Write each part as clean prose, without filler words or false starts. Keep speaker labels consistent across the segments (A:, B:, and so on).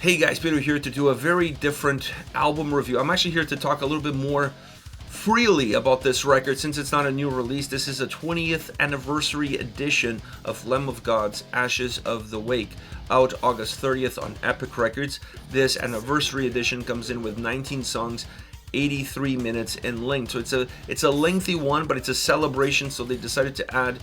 A: Hey guys, Peter here to do a very different album review. I'm actually here to talk a little bit more freely about this record since it's not a new release. This is a 20th anniversary edition of Lamb of God's Ashes of the Wake, out August 30th on Epic Records. This anniversary edition comes in with 19 songs, 83 minutes in length. So it's a lengthy one, but it's a celebration, so they decided to add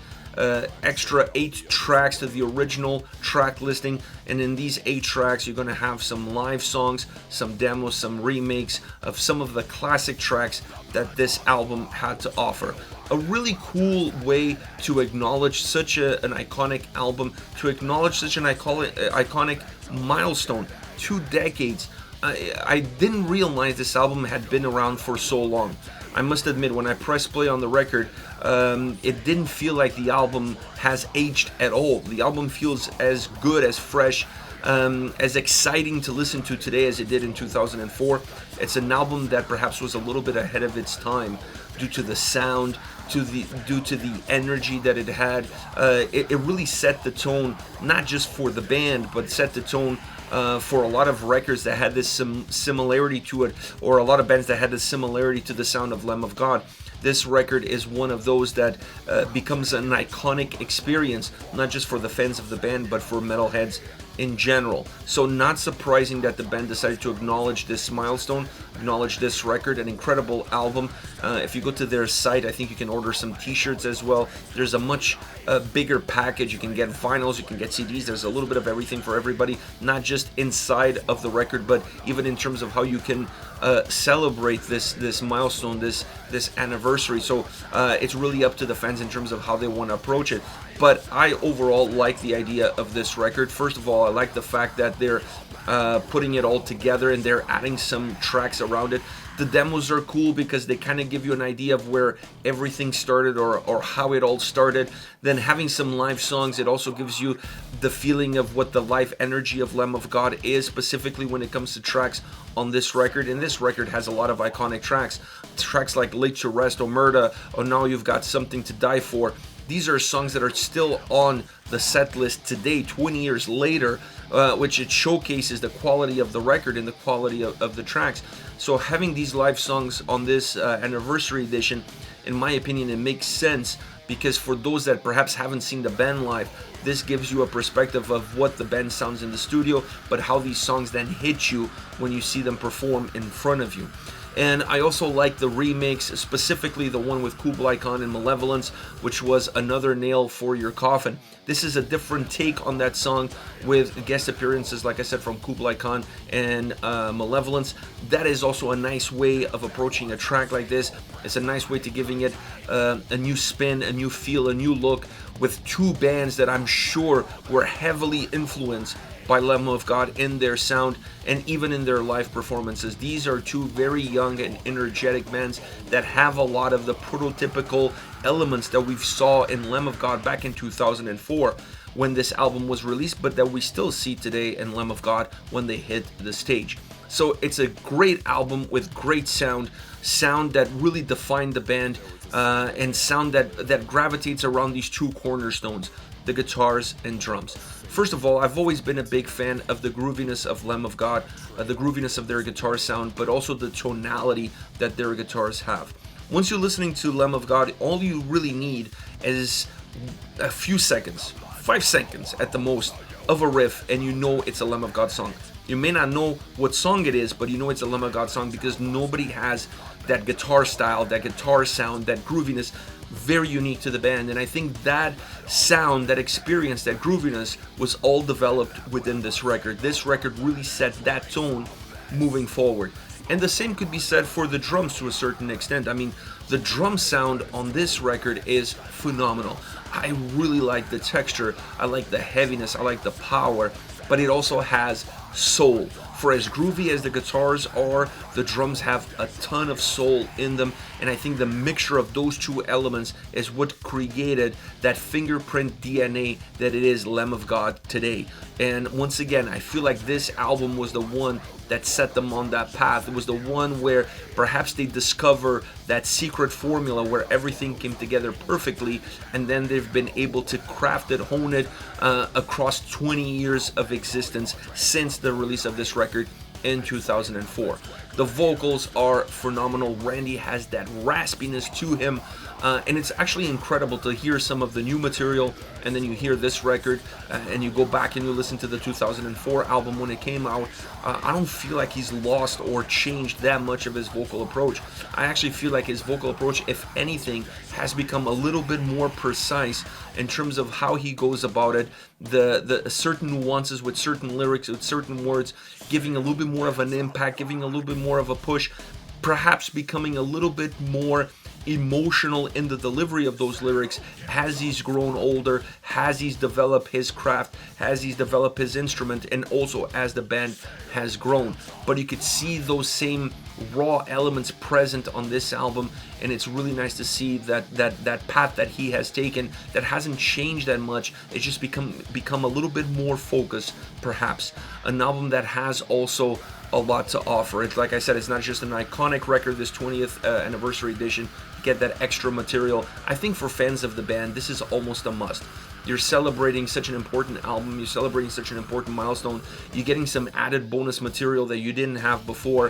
A: extra 8 tracks to the original track listing, and in these 8 tracks you're going to have some live songs, some demos, some remakes of some of the classic tracks that this album had to offer. A really cool way to acknowledge such an iconic album, to acknowledge such an iconic milestone. 2 decades. I didn't realize this album had been around for so long. I must admit, when I pressed play on the record, it didn't feel like the album has aged at all. The album feels as good, as fresh, as exciting to listen to today as it did in 2004. It's an album that perhaps was a little bit ahead of its time due to the sound, due to the energy that it had. It really set the tone, not just for the band, but set the tone for a lot of records that had this similarity to it, or a lot of bands that had this similarity to the sound of Lamb of God. This record is one of those that becomes an iconic experience, not just for the fans of the band, but for metalheads in general. So not surprising that the band decided to acknowledge this milestone, acknowledge this record, an incredible album. If you go to their site, I think you can order some t-shirts as well. There's a much bigger package. You can get vinyls, you can get CDs. There's a little bit of everything for everybody, not just inside of the record, but even in terms of how you can celebrate this milestone, this anniversary. So it's really up to the fans in terms of how they want to approach it. But I overall like the idea of this record. First of all, I like the fact that they're putting it all together and they're adding some tracks around it. The demos are cool because they kind of give you an idea of where everything started, or how it all started. Then having some live songs, it also gives you the feeling of what the live energy of Lamb of God is, specifically when it comes to tracks on this record. And this record has a lot of iconic tracks. Tracks like Laid to Rest, Omerta, or Now You've Got Something to Die For. These are songs that are still on the set list today, 20 years later, which it showcases the quality of the record and the quality of the tracks. So having these live songs on this anniversary edition, in my opinion, it makes sense, because for those that perhaps haven't seen the band live, this gives you a perspective of what the band sounds in the studio, but how these songs then hit you when you see them perform in front of you. And I also like the remakes, specifically the one with Kublai and Malevolence, which was Another Nail for Your Coffin. This is a different take on that song, with guest appearances, like I said, from Kublai and Malevolence. That is also a nice way of approaching a track like this. It's a nice way to giving it a new spin, a new feel, a new look, with 2 bands that I'm sure were heavily influenced by Lamb of God in their sound and even in their live performances. These are 2 very young and energetic bands that have a lot of the prototypical elements that we saw in Lamb of God back in 2004 when this album was released, but that we still see today in Lamb of God when they hit the stage. So it's a great album with great sound that really defined the band, and sound that gravitates around these 2 cornerstones, the guitars and drums. First of all, I've always been a big fan of the grooviness of Lamb of God, the grooviness of their guitar sound, but also the tonality that their guitars have. Once you're listening to Lamb of God, all you really need is a few seconds, 5 seconds at the most, of a riff, and you know it's a Lamb of God song. You may not know what song it is, but you know it's a Lamb of God song, because nobody has that guitar style, that guitar sound, that grooviness, very unique to the band. And I think that sound, that experience, that grooviness was all developed within this record. This record really set that tone moving forward. And the same could be said for the drums to a certain extent. I mean, the drum sound on this record is phenomenal. I really like the texture, I like the heaviness, I like the power, but it also has soul. For as groovy as the guitars are, The drums have a ton of soul in them, and I think the mixture of those two elements is what created that fingerprint DNA that it is Lamb of God today. And once again, I feel like this album was the one that set them on that path. It was the one where perhaps they discover that secret formula where everything came together perfectly, and then they've been able to craft it, hone it across 20 years of existence since the release of this record in 2004. The vocals are phenomenal. Randy has that raspiness to him, and it's actually incredible to hear some of the new material, and then you hear this record, and you go back and you listen to the 2004 album when it came out. I don't feel like he's lost or changed that much of his vocal approach. I actually feel like his vocal approach, if anything, has become a little bit more precise in terms of how he goes about it, the certain nuances with certain lyrics, with certain words, giving a little bit more of an impact, giving a little bit more of a push, perhaps becoming a little bit more emotional in the delivery of those lyrics as he's grown older, as he's developed his craft, as he's developed his instrument, and also as the band has grown. But you could see those same raw elements present on this album, and it's really nice to see that path that he has taken that hasn't changed that much. It's just become a little bit more focused, perhaps. An album that has also a lot to offer. It's like I said, it's not just an iconic record, this 20th anniversary edition. Get that extra material. I think for fans of the band, this is almost a must. You're celebrating such an important album, you're celebrating such an important milestone, you're getting some added bonus material that you didn't have before.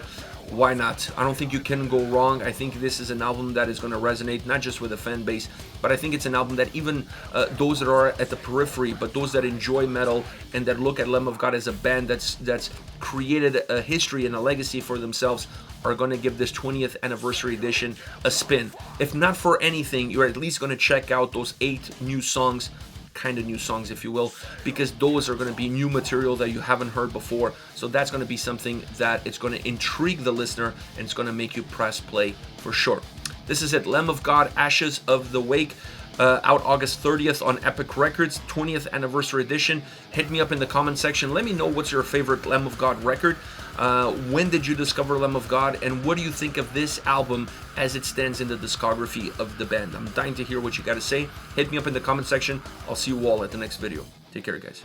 A: Why not? I don't think you can go wrong. I think this is an album that is going to resonate not just with the fan base, but I think it's an album that even those that are at the periphery, but those that enjoy metal and that look at Lamb of God as a band that's created a history and a legacy for themselves, are going to give this 20th anniversary edition a spin. If not for anything, you're at least going to check out those 8 new songs, kind of new songs if you will, because those are going to be new material that you haven't heard before. So that's going to be something that it's going to intrigue the listener, and it's going to make you press play for sure. This is it, Lamb of God, Ashes of the Wake, out August 30th on Epic Records, 20th anniversary edition. Hit me up in the comment section. Let me know what's your favorite Lamb of God record. When did you discover Lamb of God, and what do you think of this album as it stands in the discography of the band? I'm dying to hear what you got to say. Hit me up in the comment section. I'll see you all at the next video. Take care, guys.